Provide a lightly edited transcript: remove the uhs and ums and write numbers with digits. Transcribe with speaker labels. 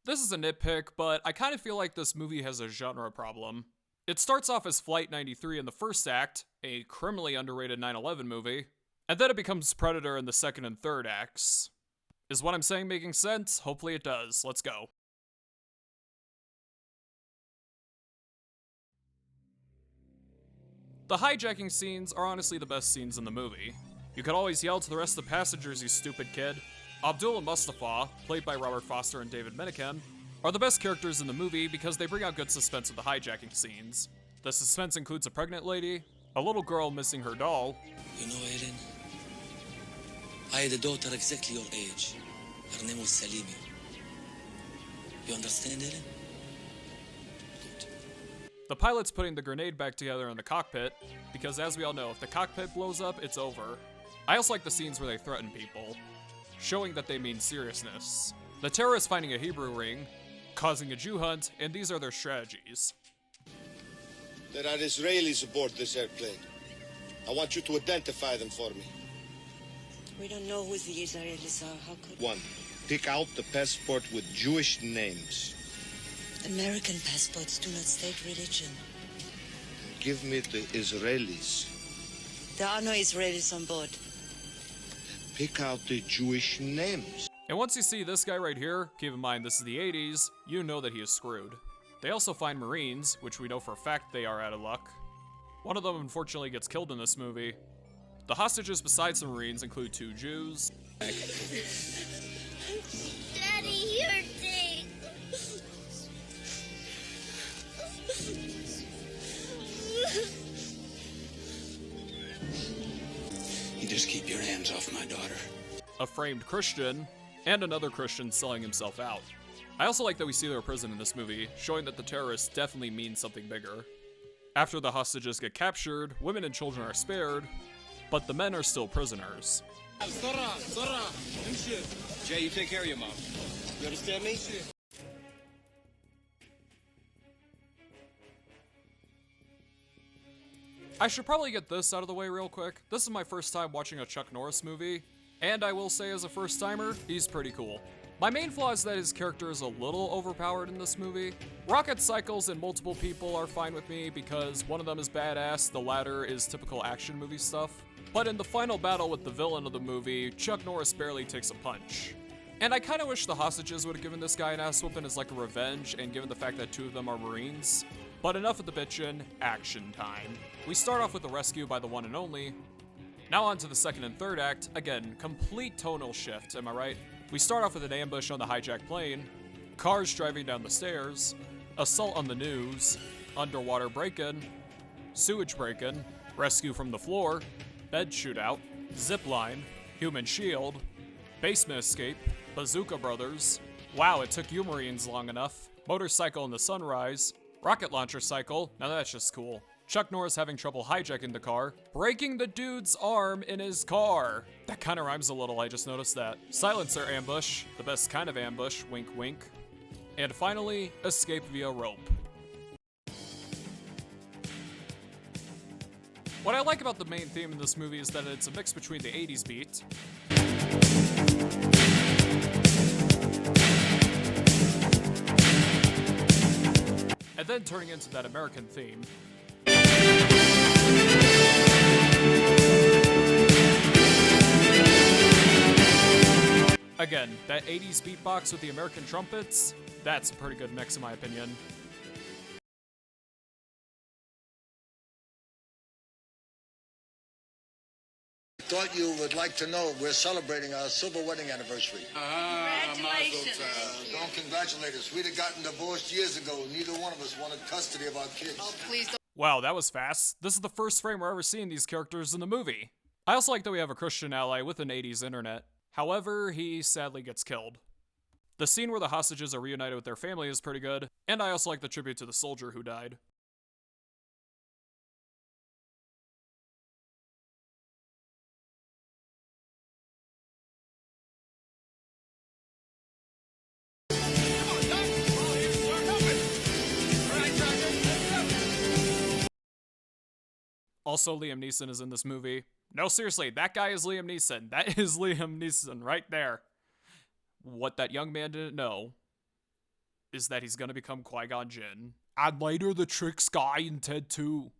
Speaker 1: This is a nitpick, but I kind of feel like this movie has a genre problem. It starts off as Flight 93 in the first act, a criminally underrated 9/11 movie, and then it becomes Predator in the second and third acts. Is what I'm saying making sense? Hopefully it does. Let's go. The hijacking scenes are honestly the best scenes in the movie. You could always yell to the rest of the passengers, you stupid kid. Abdul and Mustafa, played by Robert Foster and David Menachem, are the best characters in the movie because they bring out good suspense with the hijacking scenes. The suspense includes a pregnant lady, a little girl missing her doll.
Speaker 2: You know, Ellen, I had a daughter exactly your age. Her name was Salimi. You understand, Ellen?
Speaker 1: The pilot's putting the grenade back together in the cockpit, because as we all know, if the cockpit blows up, it's over. I also like the scenes where they threaten people, showing that they mean seriousness. The terrorists finding a Hebrew ring, causing a Jew hunt, and these are their strategies.
Speaker 3: There are Israelis aboard this airplane. I want you to identify them for me.
Speaker 4: We don't know who the Israelis are. How could...
Speaker 3: 1. Pick out the passport with Jewish names.
Speaker 4: American passports do not state religion.
Speaker 3: Give me the Israelis.
Speaker 4: There are no Israelis on board.
Speaker 3: Pick out the Jewish names.
Speaker 1: And once you see this guy right here, keep in mind this is the 80s, you know that he is screwed. They also find Marines, which we know for a fact they are out of luck. One of them unfortunately gets killed in this movie. The hostages besides the Marines include 2 Jews.
Speaker 5: Daddy, you're dead.
Speaker 2: You just keep your hands off my daughter.
Speaker 1: A framed Christian, and another Christian selling himself out. I also like that we see their prison in this movie, showing that the terrorists definitely mean something bigger. After the hostages get captured, women and children are spared, but the men are still prisoners.
Speaker 6: Jay, you take care of your mom. You understand me?
Speaker 1: I should probably get this out of the way real quick. This is my first time watching a Chuck Norris movie, and I will say as a first timer, he's pretty cool. My main flaw is that his character is a little overpowered in this movie. Rocket cycles and multiple people are fine with me because one of them is badass, the latter is typical action movie stuff. But in the final battle with the villain of the movie, Chuck Norris barely takes a punch. And I kinda wish the hostages would have given this guy an ass whooping as like a revenge, and given the fact that 2 of them are Marines. But enough of the bitchin', action time. We start off with the rescue by the one and only. Now on to the second and third act, again, complete tonal shift, am I right? We start off with an ambush on the hijacked plane, cars driving down the stairs, assault on the news, underwater break-in, sewage break-in, rescue from the floor, bed shootout, zipline, human shield, basement escape, bazooka brothers, wow it took you Marines long enough, motorcycle in the sunrise, rocket launcher cycle, now that's just cool. Chuck Norris having trouble hijacking the car, breaking the dude's arm in his car. That kind of rhymes a little, I just noticed that. Silencer ambush, the best kind of ambush, wink wink. And finally, escape via rope. What I like about the main theme in this movie is that it's a mix between the 80s beat and then turning into that American theme. Again, that 80s beatbox with the American trumpets, that's a pretty good mix in my opinion.
Speaker 7: Thought you would like to know we're celebrating our silver wedding anniversary.
Speaker 5: Congratulations.
Speaker 7: Don't congratulate us. We'd have gotten divorced years ago. Neither one of us wanted custody of our kids.
Speaker 5: Oh, please don't.
Speaker 1: Wow, that was fast. This is the first frame we're ever seeing these characters in the movie. I also like that we have a Christian ally with an 80s internet. However, he sadly gets killed. The scene where the hostages are reunited with their family is pretty good, and I also like the tribute to the soldier who died. Also, Liam Neeson is in this movie. No, seriously, that guy is Liam Neeson. That is Liam Neeson right there. What that young man didn't know is that he's gonna become Qui-Gon Jinn, and later the Tricks guy in Ted 2.